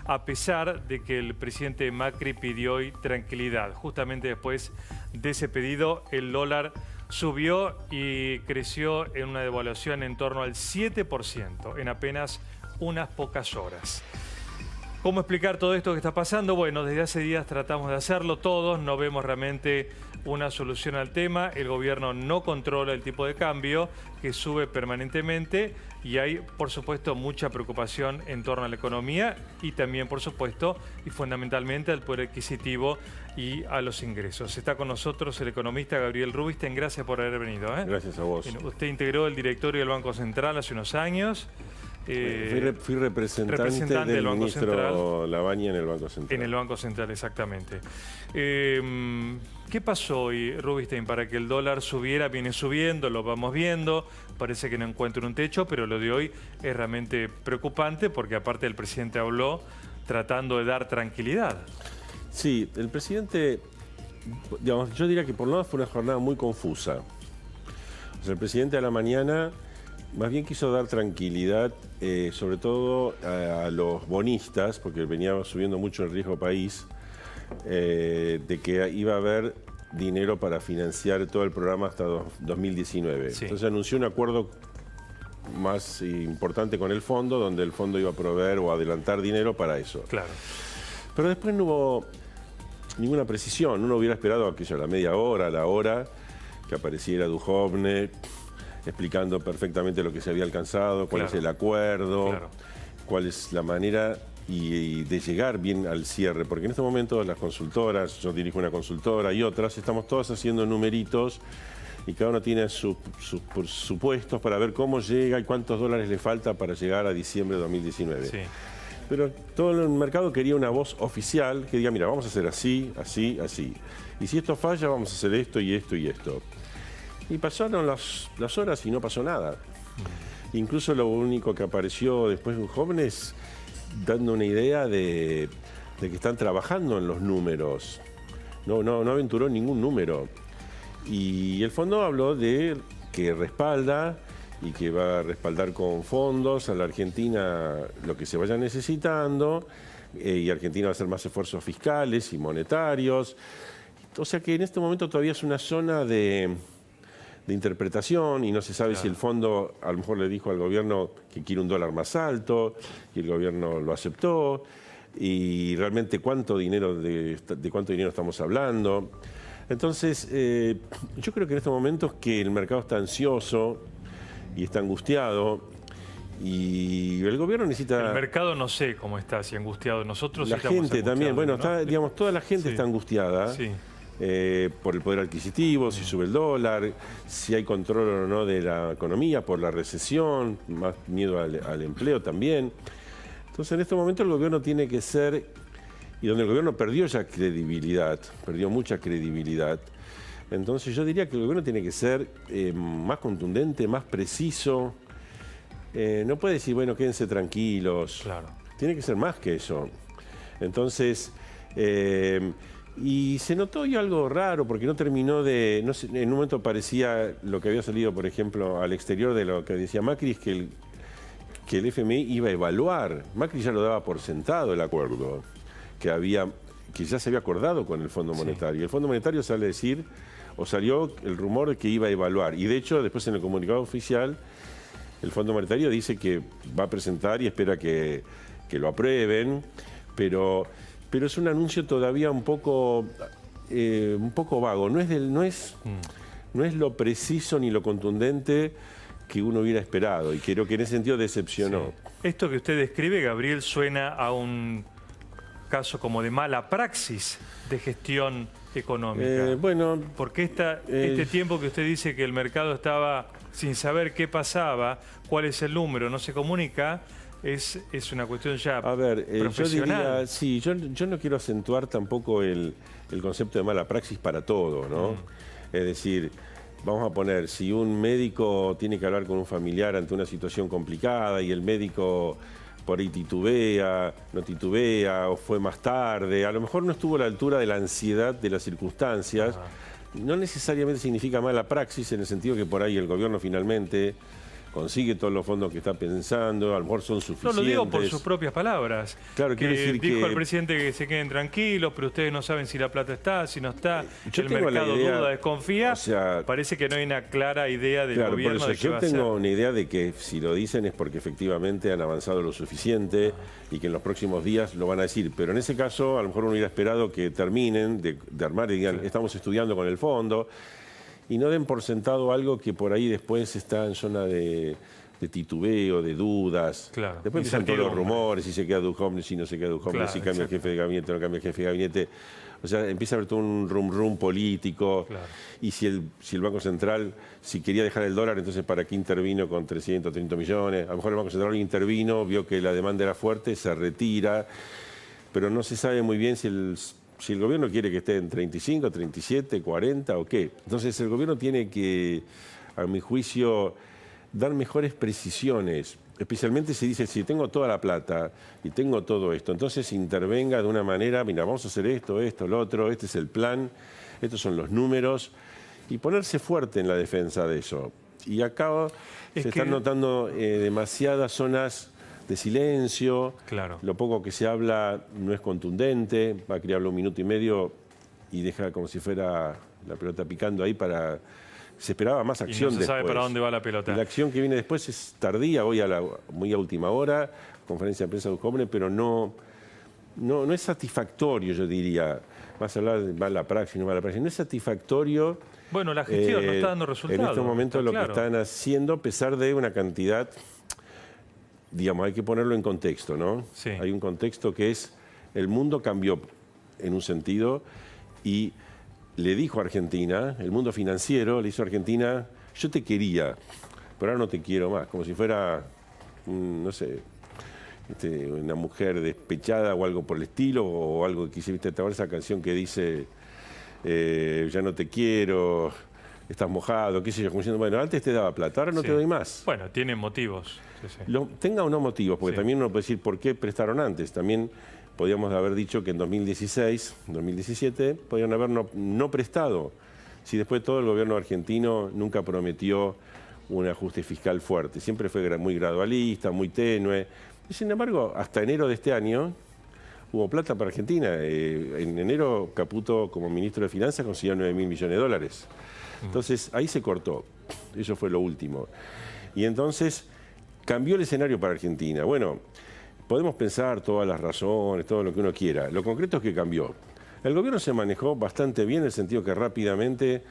a pesar de que el presidente Macri pidió hoy tranquilidad. Justamente después de ese pedido, el dólar subió y creció en una devaluación en torno al 7% en apenas unas pocas horas. ¿Cómo explicar todo esto que está pasando? Bueno, desde hace días tratamos de hacerlo todos, no vemos realmente una solución al tema. El gobierno no controla el tipo de cambio, que sube permanentemente, y hay, por supuesto, mucha preocupación en torno a la economía y también, por supuesto, y fundamentalmente al poder adquisitivo y a los ingresos. Está con nosotros el economista Gabriel Rubinstein. Gracias por haber venido. Gracias a vos. Usted integró el directorio del Banco Central hace unos años. Fui representante del Banco ministro Central, Lavagna en el Banco Central. En el Banco Central, exactamente. ¿Qué pasó hoy, Rubinstein, para que el dólar subiera? Viene subiendo, lo vamos viendo, parece que no encuentra un techo, pero lo de hoy es realmente preocupante porque aparte el presidente habló tratando de dar tranquilidad. Sí, el presidente, digamos, yo diría que por lo menos fue una jornada muy confusa. O sea, el presidente a la mañana más bien quiso dar tranquilidad, sobre todo a los bonistas, porque venía subiendo mucho el riesgo país, de que iba a haber dinero para financiar todo el programa hasta 2019. Sí. Entonces anunció un acuerdo más importante con el fondo, donde el fondo iba a proveer o adelantar dinero para eso. Claro. Pero después no hubo ninguna precisión. Uno hubiera esperado a la media hora, a la hora, que apareciera Duhovne explicando perfectamente lo que se había alcanzado, cuál es el acuerdo, cuál es la manera y de llegar bien al cierre. Porque en este momento las consultoras, yo dirijo una consultora y otras, estamos todas haciendo numeritos y cada uno tiene sus supuestos para ver cómo llega y cuántos dólares le falta para llegar a diciembre de 2019. Sí. Pero todo el mercado quería una voz oficial que diga, mira, vamos a hacer así, así, así. Y si esto falla, vamos a hacer esto y esto y esto. Y pasaron las horas y no pasó nada. Incluso lo único que apareció después de un joven es dando una idea de que están trabajando en los números. No aventuró ningún número. Y el fondo habló de que respalda y que va a respaldar con fondos a la Argentina lo que se vaya necesitando, y Argentina va a hacer más esfuerzos fiscales y monetarios. O sea que en este momento todavía es una zona de interpretación y no se sabe si el fondo a lo mejor le dijo al gobierno que quiere un dólar más alto y el gobierno lo aceptó, y realmente cuánto dinero de cuánto dinero estamos hablando. Entonces yo creo que en estos momentos que el mercado está ansioso y está angustiado y el gobierno necesita... El mercado no sé cómo está, si angustiado. Nosotros la gente también, bueno, ¿no? está, digamos, toda la gente está angustiada. Sí. Por el poder adquisitivo, si sube el dólar, si hay control o no de la economía, por la recesión, más miedo al empleo también. Entonces en este momento el gobierno tiene que ser, y donde el gobierno perdió ya credibilidad, perdió mucha credibilidad, entonces yo diría que el gobierno tiene que ser más contundente, más preciso. No puede decir, bueno, quédense tranquilos. Claro. Tiene que ser más que eso. Entonces... y se notó ya algo raro porque no terminó de... No sé, en un momento parecía lo que había salido, por ejemplo, al exterior de lo que decía Macri, es que el FMI iba a evaluar. Macri ya lo daba por sentado el acuerdo, que ya se había acordado con el Fondo Monetario. Sí. El Fondo Monetario sale a decir, o salió el rumor de que iba a evaluar. Y de hecho, después en el comunicado oficial, el Fondo Monetario dice que va a presentar y espera que lo aprueben, pero es un anuncio todavía un poco vago. No es lo preciso ni lo contundente que uno hubiera esperado, y creo que en ese sentido decepcionó. Sí. Esto que usted describe, Gabriel, suena a un caso como de mala praxis de gestión económica. Bueno, porque este tiempo que usted dice que el mercado estaba sin saber qué pasaba, cuál es el número, no se comunica, es una cuestión ya profesional. Yo no quiero acentuar tampoco el concepto de mala praxis para todo, ¿no? Es decir, vamos a poner, si un médico tiene que hablar con un familiar ante una situación complicada y el médico por ahí no titubea o fue más tarde, a lo mejor no estuvo a la altura de la ansiedad de las circunstancias, no necesariamente significa mala praxis en el sentido que por ahí el gobierno finalmente consigue todos los fondos que está pensando, a lo mejor son No suficientes. lo digo por sus propias palabras. Claro, quiero decir dijo que el presidente que se queden tranquilos, pero ustedes no saben si la plata está, si no está. Yo El tengo la mercado idea, duda, desconfía. o sea, parece que no hay una clara idea del claro, por gobierno eso de qué yo va a hacer. tengo una idea de que si lo dicen es porque efectivamente han avanzado lo suficiente y que en los próximos días lo van a decir. Pero en ese caso, a lo mejor uno hubiera esperado que terminen de armar y digan, estamos estudiando con el fondo, y no den por sentado algo que por ahí después está en zona de titubeo, de dudas. Claro. Después empiezan todos los rumores, si se queda Duhovne, si no se queda Duhovne, Claro, si cambia el jefe de gabinete, no cambia el jefe de gabinete. O sea, empieza a haber todo un rum político. Claro. Y si el Banco Central, si quería dejar el dólar, entonces ¿para qué intervino con 330 millones? A lo mejor el Banco Central intervino, vio que la demanda era fuerte, se retira. Pero no se sabe muy bien si el gobierno quiere que esté en 35, 37, 40 o qué. Entonces el gobierno tiene que, a mi juicio, dar mejores precisiones. Especialmente si dice, si tengo toda la plata y tengo todo esto, entonces intervenga de una manera, mira, vamos a hacer esto, lo otro, este es el plan, estos son los números, y ponerse fuerte en la defensa de eso. Y acá se están notando demasiadas zonas de silencio, Claro. Lo poco que se habla no es contundente, Macri habla 1 minuto y medio y deja como si fuera la pelota picando ahí para... Se esperaba más acción y no se sabe después. para dónde va la pelota. Y la acción que viene después es tardía, hoy muy a última hora, conferencia de prensa de Duhovne, pero no es satisfactorio, yo diría. Más allá de va la praxis, no va la praxis. No es satisfactorio. Bueno, la gestión no está dando resultados. En estos momentos lo claro. que están haciendo, a pesar de una cantidad, digamos, hay que ponerlo en contexto, ¿no? Sí. Hay un contexto que es, el mundo cambió en un sentido y le dijo a Argentina, el mundo financiero le hizo a Argentina, yo te quería, pero ahora no te quiero más, como si fuera, no sé, una mujer despechada o algo por el estilo, o algo que quisiste tomar esa canción que dice, ya no te quiero, estás mojado, qué sé yo, como diciendo, bueno, antes te daba plata, ahora no te doy más. Bueno, tiene motivos. Sí. Tenga o no motivos, porque Sí. también uno puede decir por qué prestaron antes. También podríamos haber dicho que en 2016, 2017, podrían haber no prestado. Si después todo el gobierno argentino nunca prometió un ajuste fiscal fuerte. Siempre fue muy gradualista, muy tenue. Y sin embargo, hasta enero de este año hubo plata para Argentina. En enero Caputo, como ministro de Finanzas, consiguió 9.000 millones de dólares. Entonces, ahí se cortó. Eso fue lo último. Y entonces cambió el escenario para Argentina. Bueno, podemos pensar todas las razones, todo lo que uno quiera. Lo concreto es que cambió. El gobierno se manejó bastante bien en el sentido que rápidamente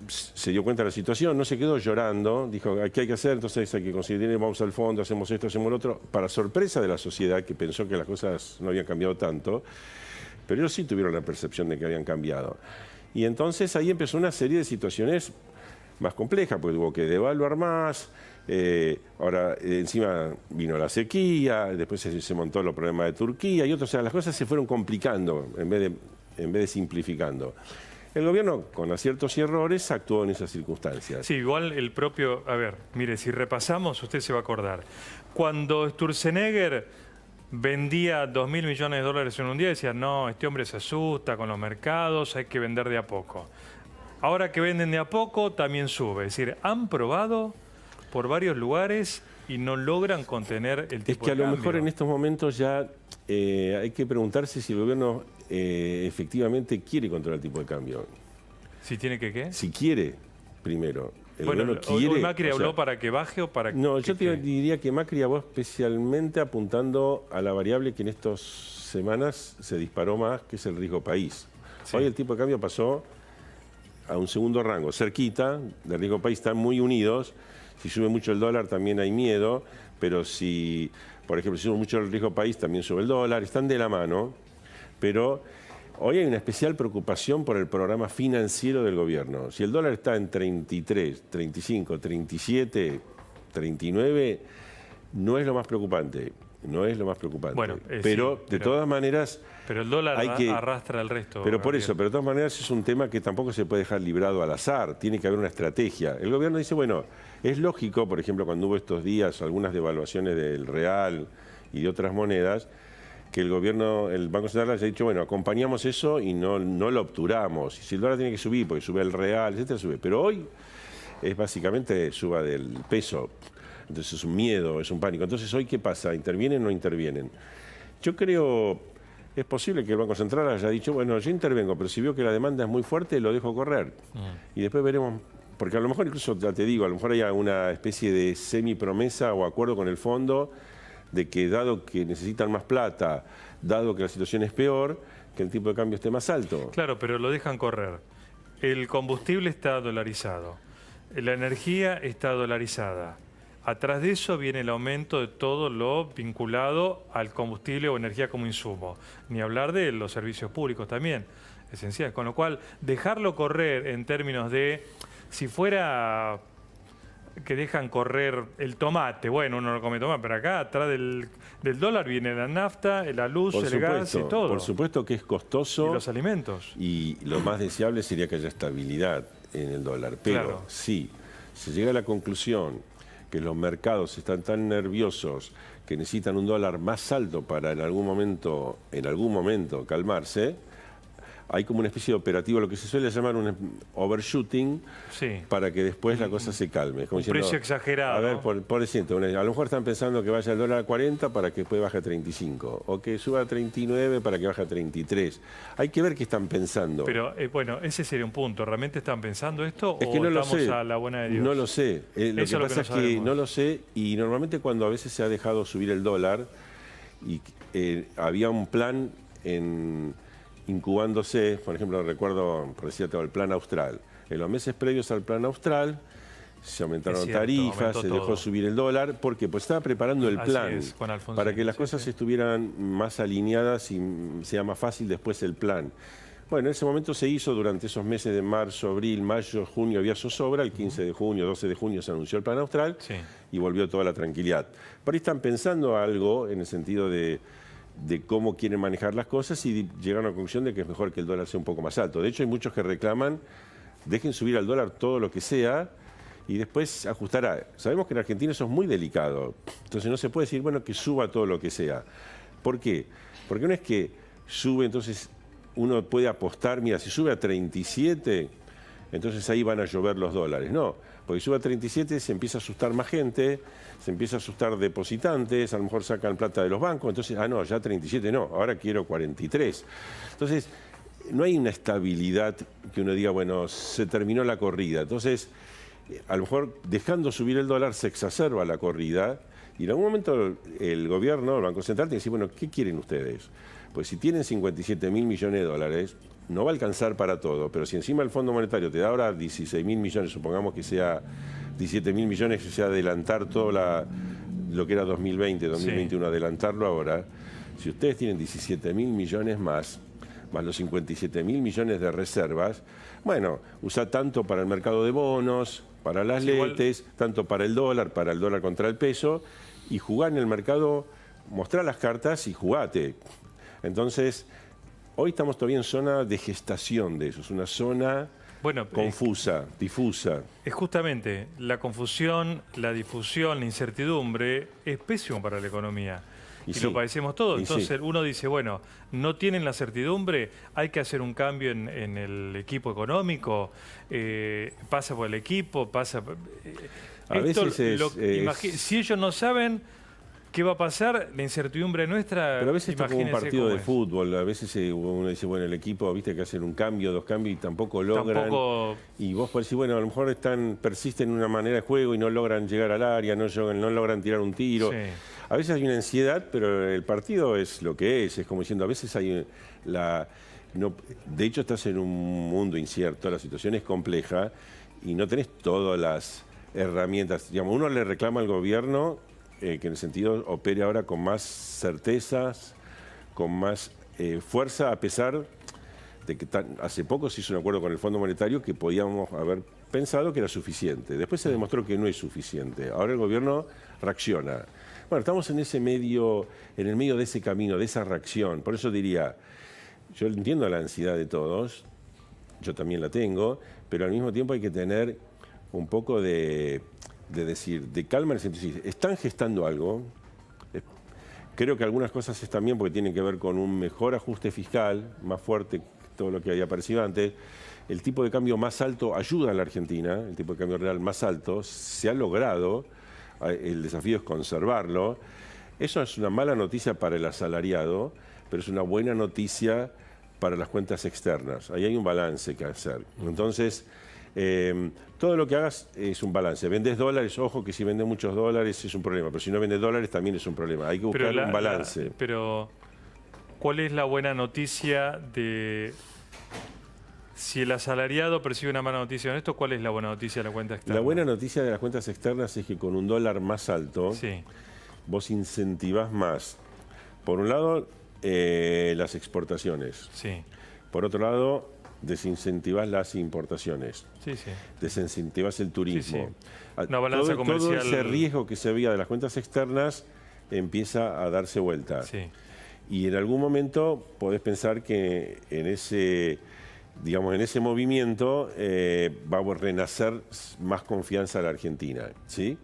se dio cuenta de la situación, no se quedó llorando, dijo, ¿qué hay que hacer? Entonces hay que conseguir dinero, vamos al fondo, hacemos esto, hacemos lo otro. Para sorpresa de la sociedad, que pensó que las cosas no habían cambiado tanto, pero ellos sí tuvieron la percepción de que habían cambiado. Y entonces ahí empezó una serie de situaciones más complejas, porque hubo que devaluar más. Ahora encima vino la sequía, después se montó los problemas de Turquía y otros, o sea, las cosas se fueron complicando en vez de simplificando. El gobierno, con aciertos y errores, actuó en esas circunstancias. Sí, igual el propio... A ver, mire, si repasamos, usted se va a acordar. Cuando Sturzenegger vendía 2.000 millones de dólares en un día, decía, no, este hombre se asusta con los mercados, hay que vender de a poco. Ahora que venden de a poco, también sube. Es decir, han probado por varios lugares y no logran contener el tipo de cambio. Es que a lo mejor en estos momentos ya hay que preguntarse si el gobierno efectivamente quiere controlar el tipo de cambio. ¿Si tiene que qué? Si quiere, primero. El Bueno, gobierno quiere, ¿hoy Macri o sea, habló para que baje o para que...? No, yo te diría que Macri habló especialmente apuntando a la variable que en estas semanas se disparó más, que es el riesgo país. Sí. Hoy el tipo de cambio pasó a un segundo rango, cerquita del riesgo país, están muy unidos. Si sube mucho el dólar también hay miedo, pero si, por ejemplo, si sube mucho el riesgo país también sube el dólar, están de la mano, pero hoy hay una especial preocupación por el programa financiero del gobierno. Si el dólar está en 33, 35, 37, 39, no es lo más preocupante. No es lo más preocupante. Bueno, pero sí, de todas maneras... Pero el dólar arrastra el resto. Pero por eso, pero de todas maneras es un tema que tampoco se puede dejar librado al azar. Tiene que haber una estrategia. El gobierno dice, bueno, es lógico, por ejemplo, cuando hubo estos días algunas devaluaciones del real y de otras monedas, que el gobierno, el Banco Central haya dicho, bueno, acompañamos eso y no lo obturamos. Y si el dólar tiene que subir, porque sube el real, etcétera, sube. Pero hoy es básicamente suba del peso. Entonces es un miedo, es un pánico. Entonces hoy, ¿qué pasa? ¿Intervienen o no intervienen? Yo creo, es posible que el Banco Central haya dicho, bueno, yo intervengo, pero si veo que la demanda es muy fuerte, lo dejo correr. Y después veremos, porque a lo mejor incluso, ya te digo, a lo mejor hay una especie de semi-promesa o acuerdo con el fondo de que dado que necesitan más plata, dado que la situación es peor, que el tipo de cambio esté más alto. Claro, pero lo dejan correr. El combustible está dolarizado, la energía está dolarizada. Atrás de eso viene el aumento de todo lo vinculado al combustible o energía como insumo. Ni hablar de los servicios públicos también, esenciales. Con lo cual, dejarlo correr en términos de, si fuera que dejan correr el tomate, bueno, uno no come tomate, pero acá atrás del dólar viene la nafta, la luz, el gas y todo. Por supuesto que es costoso. Y los alimentos. Y lo más deseable sería que haya estabilidad en el dólar. Pero claro, si se llega a la conclusión que los mercados están tan nerviosos que necesitan un dólar más alto para en algún momento calmarse, hay como una especie de operativo, lo que se suele llamar un overshooting, sí, para que después la cosa se calme. Como un diciendo, precio exagerado. A ver, por ejemplo, a lo mejor están pensando que vaya el dólar a 40 para que después baje a 35, o que suba a 39 para que baje a 33. Hay que ver qué están pensando. Pero bueno, ese sería un punto. ¿Realmente están pensando esto es que o no lo estamos sé. a la buena de Dios? No lo sé. Lo que pasa es que no lo sé, y normalmente cuando a veces se ha dejado subir el dólar y había un plan incubándose, por ejemplo, recuerdo, por decirte, el plan austral. En los meses previos al plan austral se aumentaron tarifas, se dejó subir el dólar, porque pues estaba preparando el plan para que las cosas estuvieran más alineadas y sea más fácil después el plan. Bueno, en ese momento se hizo durante esos meses de marzo, abril, mayo, junio, había zozobra, el 15 de junio, 12 de junio se anunció el plan austral y volvió toda la tranquilidad. Por ahí están pensando algo en el sentido de cómo quieren manejar las cosas y llegaron a la conclusión de que es mejor que el dólar sea un poco más alto. De hecho, hay muchos que reclaman, dejen subir al dólar todo lo que sea y después ajustará. Sabemos que en Argentina eso es muy delicado, entonces no se puede decir, bueno, que suba todo lo que sea. ¿Por qué? Porque no es que sube, entonces uno puede apostar, mira, si sube a 37, entonces ahí van a llover los dólares. No, porque si sube a 37 se empieza a asustar más gente, se empieza a asustar depositantes, a lo mejor sacan plata de los bancos, entonces, no, ya 37 no, ahora quiero 43. Entonces, no hay una estabilidad que uno diga, bueno, se terminó la corrida. Entonces, a lo mejor dejando subir el dólar se exacerba la corrida y en algún momento el gobierno, el Banco Central, tiene que decir, bueno, ¿qué quieren ustedes? Pues si tienen 57.000 millones de dólares, no va a alcanzar para todo, pero si encima el Fondo Monetario te da ahora 16.000 millones, supongamos que sea 17.000 millones, que sea adelantar todo lo que era 2020, 2021, adelantarlo ahora, si ustedes tienen 17.000 millones más los 57.000 millones de reservas, bueno, usa tanto para el mercado de bonos, para las letes, tanto para el dólar contra el peso, y jugar en el mercado, mostrar las cartas y jugate. Entonces, hoy estamos todavía en zona de gestación de eso, es una zona confusa, difusa. Es justamente la confusión, la difusión, la incertidumbre es pésimo para la economía. Y lo padecemos todos. Entonces uno dice, bueno, no tienen la certidumbre, hay que hacer un cambio en el equipo económico, pasa por el equipo, pasa... a veces si ellos no saben... ¿Qué va a pasar? La incertidumbre nuestra. Pero a veces está como un partido de fútbol. A veces uno dice, bueno, el equipo, viste que hacen un cambio, dos cambios y tampoco logran. Y vos podés decir, bueno, a lo mejor persisten en una manera de juego y no logran llegar al área, no logran tirar un tiro. Sí. A veces hay una ansiedad, pero el partido es lo que es. Es como diciendo, a veces hay de hecho, estás en un mundo incierto, la situación es compleja y no tenés todas las herramientas. Digamos, uno le reclama al gobierno que en el sentido opere ahora con más certezas, con más fuerza, a pesar de que hace poco se hizo un acuerdo con el Fondo Monetario que podíamos haber pensado que era suficiente. Después se demostró que no es suficiente. Ahora el gobierno reacciona. Bueno, estamos en el medio de ese camino, de esa reacción. Por eso diría, yo entiendo la ansiedad de todos, yo también la tengo, pero al mismo tiempo hay que tener un poco de calma en el sentido de están gestando algo. Creo que algunas cosas están bien porque tienen que ver con un mejor ajuste fiscal, más fuerte que todo lo que había aparecido antes. El tipo de cambio más alto ayuda a la Argentina, el tipo de cambio real más alto, se ha logrado. el desafío es conservarlo. Eso es una mala noticia para el asalariado, pero es una buena noticia para las cuentas externas. Ahí hay un balance que hacer. Entonces, todo lo que hagas es un balance. Vendes dólares, ojo que si vendes muchos dólares es un problema, pero si no vendes dólares también es un problema. Hay que buscar un balance. Pero, ¿cuál es la buena noticia de... Si el asalariado percibe una mala noticia en esto, ¿cuál es la buena noticia de la cuenta externa? La buena noticia de las cuentas externas es que con un dólar más alto, sí, vos incentivás más. Por un lado, las exportaciones. sí, Por otro lado, desincentivás las importaciones. sí, sí. Desincentivás el turismo. Sí, sí. Una balanza comercial. Todo ese riesgo que se veía de las cuentas externas empieza a darse vuelta. Sí. Y en algún momento podés pensar que en ese, digamos, en ese movimiento va a renacer más confianza a la Argentina, ¿sí?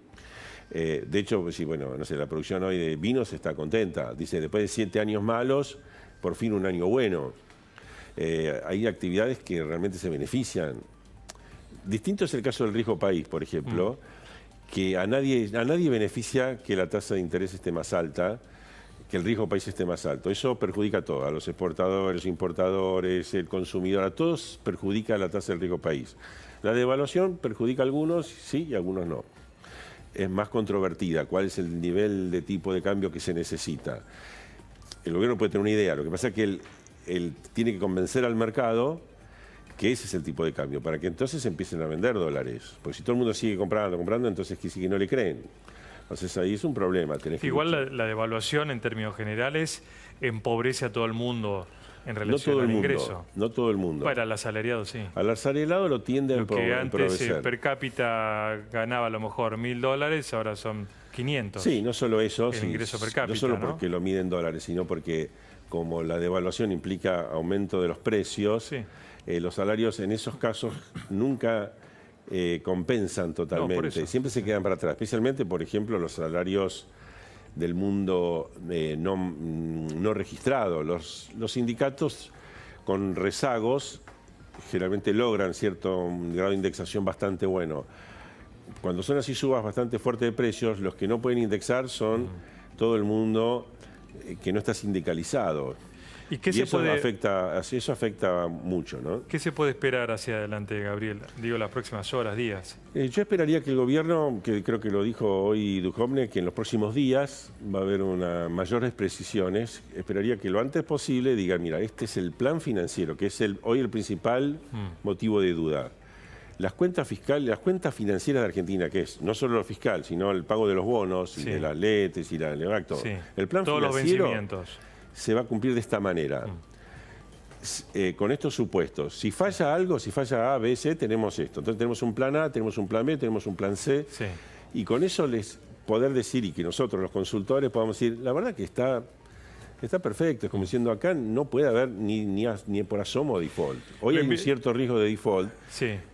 De hecho, sí, bueno, no sé, la producción hoy de vinos está contenta. Dice, después de 7 años malos, por fin un año bueno. Hay actividades que realmente se benefician. Distinto es el caso del riesgo país, por ejemplo, que a nadie beneficia que la tasa de interés esté más alta, que el riesgo país esté más alto. Eso perjudica a todos, a los exportadores, los importadores, el consumidor, a todos perjudica la tasa del riesgo país. La devaluación perjudica a algunos, sí, y a algunos no. Es más controvertida, cuál es el nivel de tipo de cambio que se necesita. El gobierno puede tener una idea, lo que pasa es que él tiene que convencer al mercado que ese es el tipo de cambio, para que entonces empiecen a vender dólares. Porque si todo el mundo sigue comprando, entonces que sí que no le creen. Entonces ahí es un problema. Igual la devaluación en términos generales empobrece a todo el mundo en relación al ingreso. No todo el mundo. Para el asalariado sí. Al asalariado lo tiende a empobrecer. Lo que antes per cápita ganaba a lo mejor $1000, ahora son 500. Sí, no solo eso. El ingreso per cápita, no solo porque lo mide en dólares, sino porque como la devaluación implica aumento de los precios, sí. Los salarios en esos casos nunca compensan totalmente. No, siempre se quedan para atrás. Especialmente, por ejemplo, los salarios del mundo no registrado. Los sindicatos con rezagos generalmente logran cierto grado de indexación bastante bueno. Cuando son así subas bastante fuertes de precios, los que no pueden indexar son todo el mundo que no está sindicalizado. ¿Y qué eso afecta mucho, ¿no? ¿Qué se puede esperar hacia adelante, Gabriel? Digo, las próximas horas, días. Yo esperaría que el gobierno, que creo que lo dijo hoy Duhovne, que en los próximos días va a haber mayores precisiones. Esperaría que lo antes posible digan, mira, este es el plan financiero, que es hoy el principal motivo de duda. Las cuentas fiscales, las cuentas financieras de Argentina, que es no solo lo fiscal, sino el pago de los bonos, y de las letes y el acto. Sí. El plan todos financiero los vencimientos se va a cumplir de esta manera. Con estos supuestos. Si falla algo, si falla A, B, C, tenemos esto. Entonces tenemos un plan A, tenemos un plan B, tenemos un plan C. Sí. Y con eso poder decir, y que nosotros los consultores podamos decir, la verdad que está perfecto. Es como diciendo, acá no puede haber ni por asomo default. Hoy hay un cierto riesgo de default,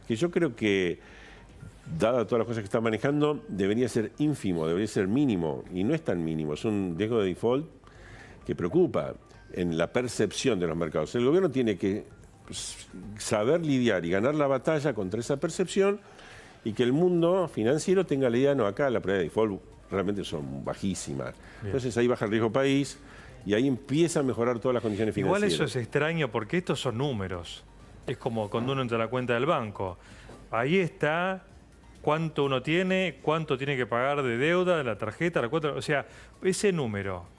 que yo creo que, dada todas las cosas que está manejando, debería ser ínfimo, debería ser mínimo. Y no es tan mínimo, es un riesgo de default que preocupa en la percepción de los mercados. El gobierno tiene que saber lidiar y ganar la batalla contra esa percepción y que el mundo financiero tenga la idea, no, acá la probabilidad de default realmente son bajísimas. Bien. Entonces ahí baja el riesgo país y ahí empieza a mejorar todas las condiciones financieras. Igual eso es extraño porque estos son números. Es como cuando uno entra a la cuenta del banco. Ahí está cuánto uno tiene, cuánto tiene que pagar de deuda, de la tarjeta, la cuenta. O sea, ese número...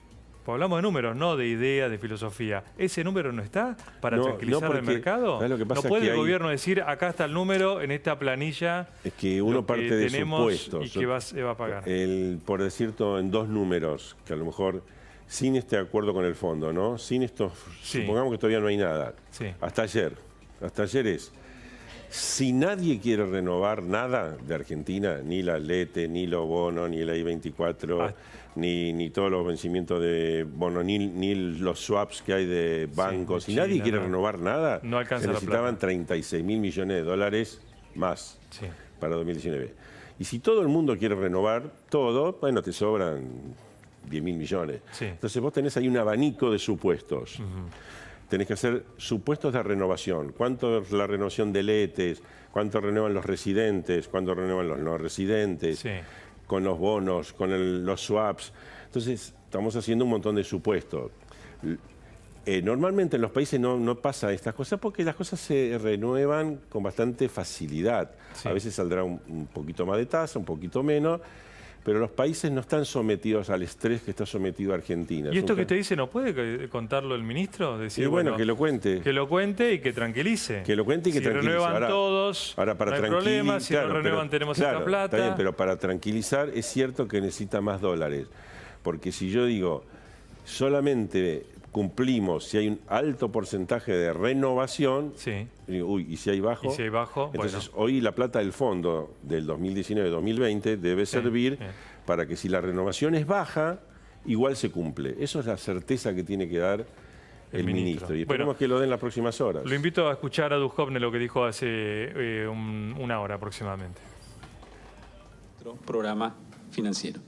Hablamos de números, no de ideas, de filosofía. ¿Ese número no está para tranquilizar el mercado? ¿No puede el gobierno decir, acá está el número, en esta planilla, es que uno parte de supuestos y que se va a pagar? Por decirte en dos números, que a lo mejor sin este acuerdo con el fondo, ¿no? Sin estos, supongamos que todavía no hay nada. Sí. Hasta ayer es, si nadie quiere renovar nada de Argentina, ni la LETE, ni los bonos, ni el I-24... Ni todos los vencimientos de bono, ni los swaps que hay de bancos. Si nadie quiere renovar nada, no alcanza, se necesitaban 36.000 millones de dólares más para 2019. Y si todo el mundo quiere renovar todo, bueno, te sobran 10.000 millones. Entonces vos tenés ahí un abanico de supuestos. Tenés que hacer supuestos de renovación. ¿Cuánto es la renovación de letes? ¿Cuánto renuevan los residentes? ¿Cuánto renuevan los no residentes? con los bonos, con los swaps. Entonces, estamos haciendo un montón de supuestos. Normalmente en los países no pasa estas cosas porque las cosas se renuevan con bastante facilidad. Sí. A veces saldrá un poquito más de tasa, un poquito menos, pero los países no están sometidos al estrés que está sometido Argentina. ¿Y esto que te dice no puede contarlo el ministro? Decir, y bueno, que lo cuente. Que lo cuente y que tranquilice. Que lo cuente y que tranquilice. Si renuevan todos, ahora para no hay problema. Si no renuevan, tenemos esta plata. Está bien, pero para tranquilizar es cierto que necesita más dólares. Porque si yo digo, solamente cumplimos si hay un alto porcentaje de renovación, sí. Y si hay bajo, entonces bueno. Hoy la plata del fondo del 2019-2020 debe servir para que si la renovación es baja, igual se cumple. Eso es la certeza que tiene que dar el ministro. Y esperemos que lo den las próximas horas. Lo invito a escuchar a Duhovne lo que dijo hace una hora aproximadamente. Programa financiero.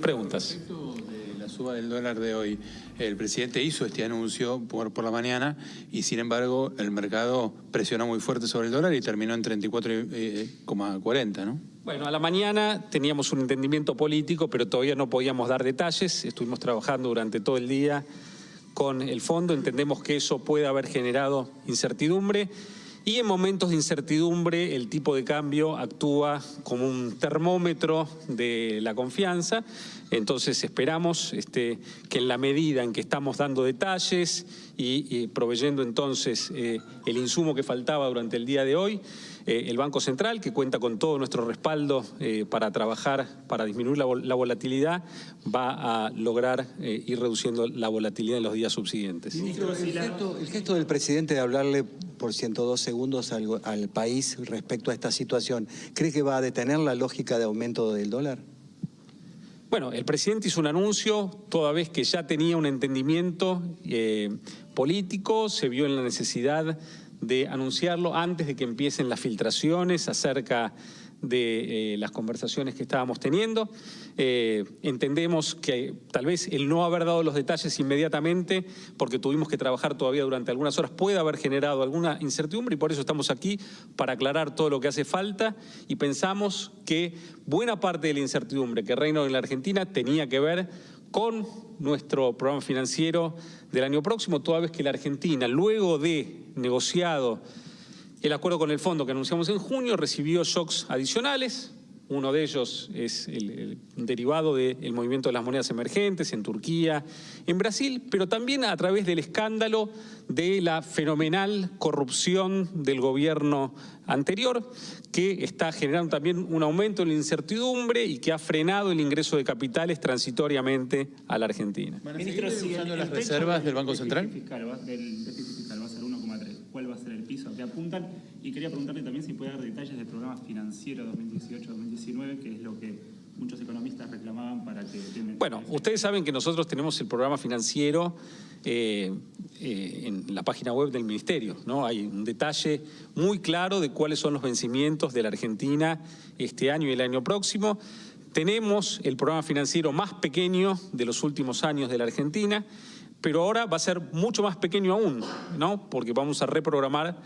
Preguntas. Respecto de la suba del dólar de hoy, el presidente hizo este anuncio por la mañana y sin embargo el mercado presionó muy fuerte sobre el dólar y terminó en 34,40, ¿no? Bueno, a la mañana teníamos un entendimiento político, pero todavía no podíamos dar detalles. Estuvimos trabajando durante todo el día con el fondo. Entendemos que eso puede haber generado incertidumbre. Y en momentos de incertidumbre el tipo de cambio actúa como un termómetro de la confianza. Entonces esperamos que en la medida en que estamos dando detalles y proveyendo entonces el insumo que faltaba durante el día de hoy, el Banco Central, que cuenta con todo nuestro respaldo para trabajar, para disminuir la volatilidad, va a lograr ir reduciendo la volatilidad en los días subsiguientes. Ministro, el gesto del presidente de hablarle por 102 segundos al país respecto a esta situación, ¿cree que va a detener la lógica de aumento del dólar? Bueno, el presidente hizo un anuncio toda vez que ya tenía un entendimiento político, se vio en la necesidad de anunciarlo antes de que empiecen las filtraciones acerca de las conversaciones que estábamos teniendo. Entendemos que tal vez el no haber dado los detalles inmediatamente, porque tuvimos que trabajar todavía durante algunas horas, puede haber generado alguna incertidumbre y por eso estamos aquí para aclarar todo lo que hace falta y pensamos que buena parte de la incertidumbre que reina en la Argentina tenía que ver con nuestro programa financiero del año próximo, toda vez que la Argentina, luego de negociado el acuerdo con el fondo que anunciamos en junio, recibió shocks adicionales. Uno de ellos es el derivado del movimiento de las monedas emergentes en Turquía, en Brasil, pero también a través del escándalo de la fenomenal corrupción del gobierno anterior, que está generando también un aumento en la incertidumbre y que ha frenado el ingreso de capitales transitoriamente a la Argentina. Ministro, ¿sigue usando las reservas del Banco Central? Del déficit fiscal va a ser 1,3. ¿Cuál va a ser el piso que apuntan? Y quería preguntarle también si puede dar detalles del programa financiero 2018-2019, que es lo que muchos economistas reclamaban para que... Bueno, ustedes saben que nosotros tenemos el programa financiero en la página web del Ministerio, ¿no? Hay un detalle muy claro de cuáles son los vencimientos de la Argentina este año y el año próximo. Tenemos el programa financiero más pequeño de los últimos años de la Argentina, pero ahora va a ser mucho más pequeño aún, ¿no? Porque vamos a reprogramar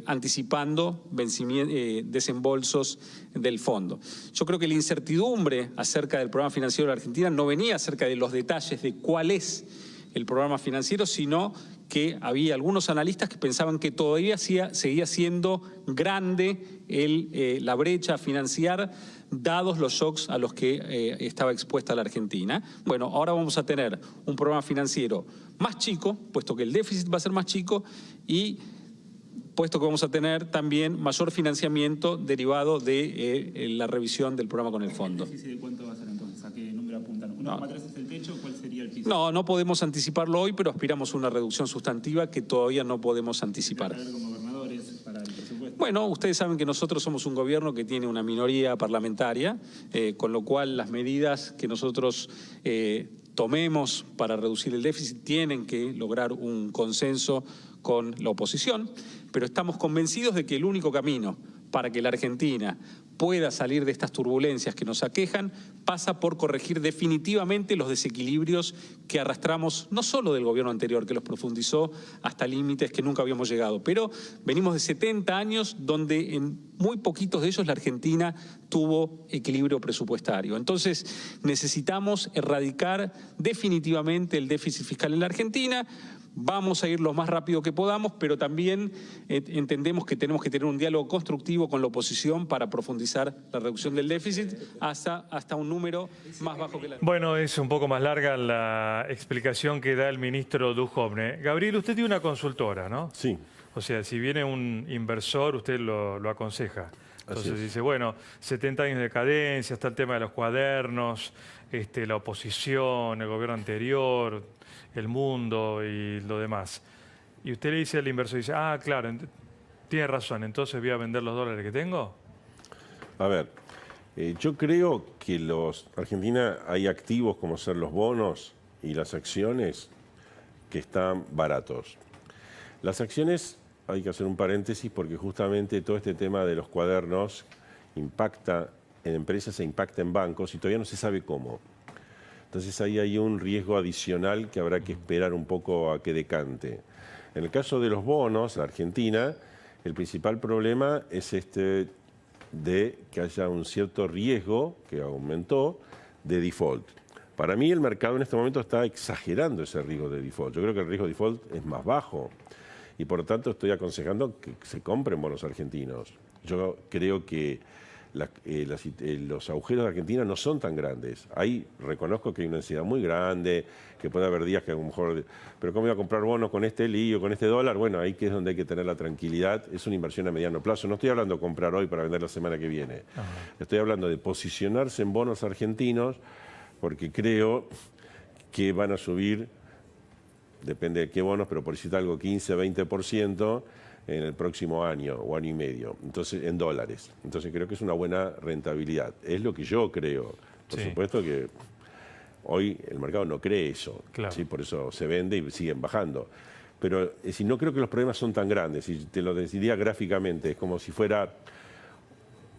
anticipando desembolsos del fondo. Yo creo que la incertidumbre acerca del programa financiero de la Argentina no venía acerca de los detalles de cuál es el programa financiero, sino que había algunos analistas que pensaban que todavía seguía siendo grande la brecha a financiar, dados los shocks a los que estaba expuesta la Argentina. Bueno, ahora vamos a tener un programa financiero más chico, puesto que el déficit va a ser más chico y puesto que vamos a tener también mayor financiamiento derivado de la revisión del programa con el fondo. ¿El déficit de cuánto va a ser entonces? ¿A qué número apuntan? ¿1,3 es el techo? ¿Cuál sería el piso? No podemos anticiparlo hoy, pero aspiramos a una reducción sustantiva que todavía no podemos anticipar. ¿Con gobernadores para el presupuesto? Bueno, ustedes saben que nosotros somos un gobierno que tiene una minoría parlamentaria, con lo cual las medidas que nosotros tomemos para reducir el déficit tienen que lograr un consenso con la oposición, pero estamos convencidos de que el único camino para que la Argentina pueda salir de estas turbulencias que nos aquejan pasa por corregir definitivamente los desequilibrios que arrastramos, no solo del gobierno anterior, que los profundizó hasta límites que nunca habíamos llegado, pero venimos de 70 años donde en muy poquitos de ellos la Argentina tuvo equilibrio presupuestario. Entonces necesitamos erradicar definitivamente el déficit fiscal en la Argentina. Vamos a ir lo más rápido que podamos, pero también entendemos que tenemos que tener un diálogo constructivo con la oposición para profundizar la reducción del déficit hasta un número más bajo que la... Bueno, es un poco más larga la explicación que da el ministro Duhovne. Gabriel, usted tiene una consultora, ¿no? Sí. O sea, si viene un inversor, usted lo aconseja. Entonces dice, bueno, 70 años de decadencia, está el tema de los cuadernos, la oposición, el gobierno anterior, el mundo y lo demás. Y usted le dice al inversor, dice, ah, claro, tiene razón, entonces voy a vender los dólares que tengo. A ver, yo creo que Argentina hay activos como ser los bonos y las acciones que están baratos. Las acciones, hay que hacer un paréntesis porque justamente todo este tema de los cuadernos impacta en empresas e impacta en bancos y todavía no se sabe cómo. Entonces ahí hay un riesgo adicional que habrá que esperar un poco a que decante. En el caso de los bonos, la Argentina, el principal problema es de que haya un cierto riesgo, que aumentó, de default. Para mí el mercado en este momento está exagerando ese riesgo de default. Yo creo que el riesgo de default es más bajo y por lo tanto estoy aconsejando que se compren bonos argentinos. Yo creo que los agujeros de Argentina no son tan grandes. Ahí reconozco que hay una ansiedad muy grande, que puede haber días que a lo mejor... Pero ¿cómo voy a comprar bonos con este lío, con este dólar? Bueno, ahí que es donde hay que tener la tranquilidad. Es una inversión a mediano plazo. No estoy hablando de comprar hoy para vender la semana que viene. Estoy hablando de posicionarse en bonos argentinos porque creo que van a subir, depende de qué bonos, pero por decir algo, 15, 20%, en el próximo año o año y medio, entonces en dólares. Entonces creo que es una buena rentabilidad. Es lo que yo creo. Por supuesto que hoy el mercado no cree eso, claro. ¿sí? Por eso se vende y siguen bajando. Pero no creo que los problemas son tan grandes. Y te lo diría gráficamente, es como si fuera...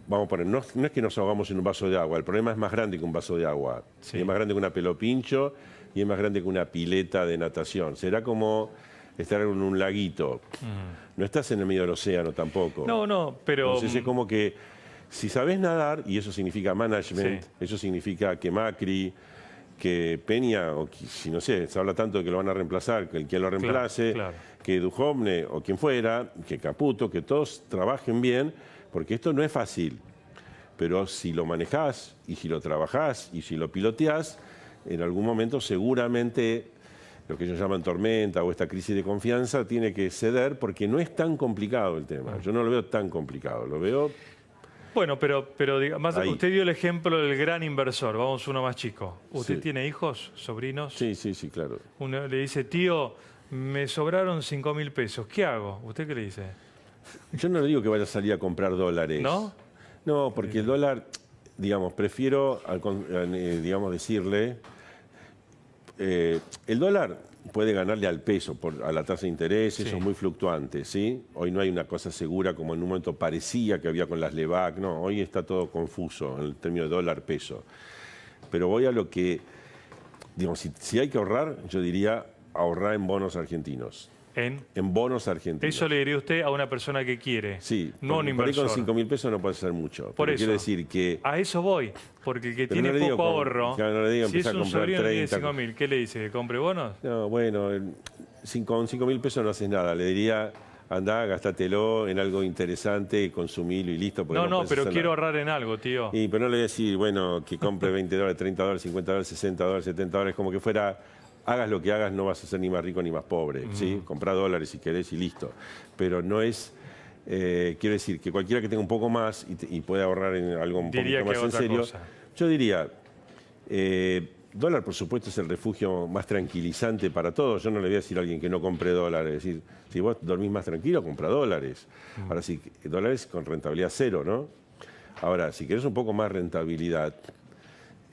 Vamos a poner, no es que nos ahogamos en un vaso de agua, el problema es más grande que un vaso de agua. Sí. Es más grande que una pelo pincho y es más grande que una pileta de natación. Será como... estar en un laguito. No estás en el medio del océano tampoco. No, pero... Entonces es como que si sabes nadar, y eso significa management, eso significa que Macri, que Peña, o que, si no sé, se habla tanto de que lo van a reemplazar, que quien lo reemplace, claro. Que Duhovne o quien fuera, que Caputo, que todos trabajen bien, porque esto no es fácil. Pero si lo manejás, y si lo trabajás, y si lo piloteás, en algún momento seguramente... lo que ellos llaman tormenta o esta crisis de confianza, tiene que ceder porque no es tan complicado el tema. Yo no lo veo tan complicado, lo veo... Bueno, pero digamos, usted dio el ejemplo del gran inversor, vamos uno más chico. ¿Usted tiene hijos, sobrinos? Sí, claro. Uno le dice, tío, me sobraron 5.000 pesos, ¿qué hago? ¿Usted qué le dice? Yo no le digo que vaya a salir a comprar dólares. ¿No? No, porque el dólar, digamos, prefiero, digamos, decirle... el dólar puede ganarle al peso a la tasa de interés, eso es muy fluctuante, ¿sí? Hoy no hay una cosa segura como en un momento parecía que había con las LEVAC, no, hoy está todo confuso en el término de dólar-peso. Pero voy a lo que, digamos, si hay que ahorrar, yo diría ahorrar en bonos argentinos. ¿En bonos argentinos? Eso le diría usted a una persona que quiere, sí, no un inversor. Por ahí con 5.000 pesos no puede hacer mucho. Por eso, quiero decir que... a eso voy, porque el que tiene poco ahorro, no le digo, si es un sobrino de 30, 5.000, ¿qué le dice? ¿Que compre bonos? No, bueno, con 5.000 pesos no haces nada. Le diría, andá, gástatelo en algo interesante, consumilo y listo. No, pero quiero ahorrar en algo, tío. Pero no le voy a decir, bueno, que compre 20 dólares, 30 dólares, 50 dólares, 60 dólares, 70 dólares, como que fuera... Hagas lo que hagas, no vas a ser ni más rico ni más pobre, ¿sí? Comprá dólares si querés y listo. Pero no es... quiero decir, que cualquiera que tenga un poco más y pueda ahorrar en algo un poquito más en serio... Yo diría, dólar, por supuesto, es el refugio más tranquilizante para todos. Yo no le voy a decir a alguien que no compre dólares. Es decir, si vos dormís más tranquilo, compra dólares. Ahora sí, dólares con rentabilidad cero, ¿no? Ahora, si querés un poco más rentabilidad...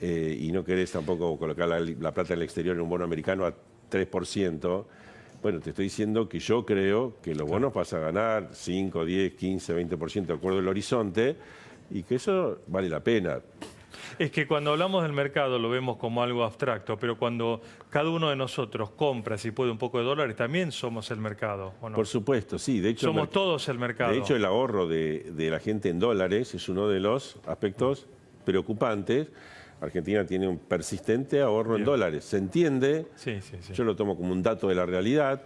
y no querés tampoco colocar la plata en el exterior en un bono americano a 3%, bueno, te estoy diciendo que yo creo que los bonos vas a ganar 5, 10, 15, 20% de acuerdo al horizonte, y que eso vale la pena. Es que cuando hablamos del mercado lo vemos como algo abstracto, pero cuando cada uno de nosotros compra, si puede, un poco de dólares, también somos el mercado, ¿o no? Por supuesto, sí. De hecho, somos todos el mercado. De hecho, el ahorro de la gente en dólares es uno de los aspectos preocupantes. Argentina tiene un persistente ahorro en dólares. ¿Se entiende? Sí. Yo lo tomo como un dato de la realidad.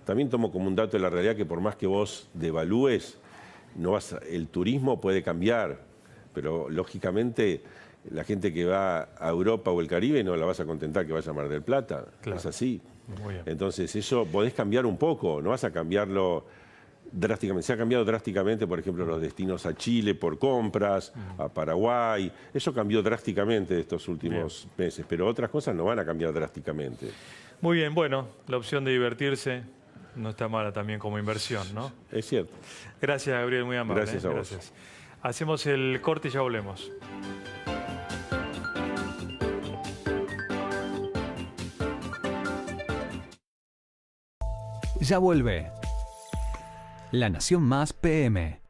También tomo como un dato de la realidad que por más que vos devalúes, el turismo puede cambiar, pero lógicamente la gente que va a Europa o el Caribe no la vas a contentar que vaya a Mar del Plata. Claro. Es así. Muy bien. Entonces eso podés cambiar un poco, no vas a cambiarlo drásticamente. Se ha cambiado drásticamente, por ejemplo, los destinos a Chile por compras, a Paraguay. Eso cambió drásticamente estos últimos meses, pero otras cosas no van a cambiar drásticamente. Muy bien, bueno, la opción de divertirse no está mala también como inversión, ¿no? Es cierto. Gracias, Gabriel, muy amable. Gracias a vos. Hacemos el corte y ya volvemos. Ya vuelve. La Nación Más PM.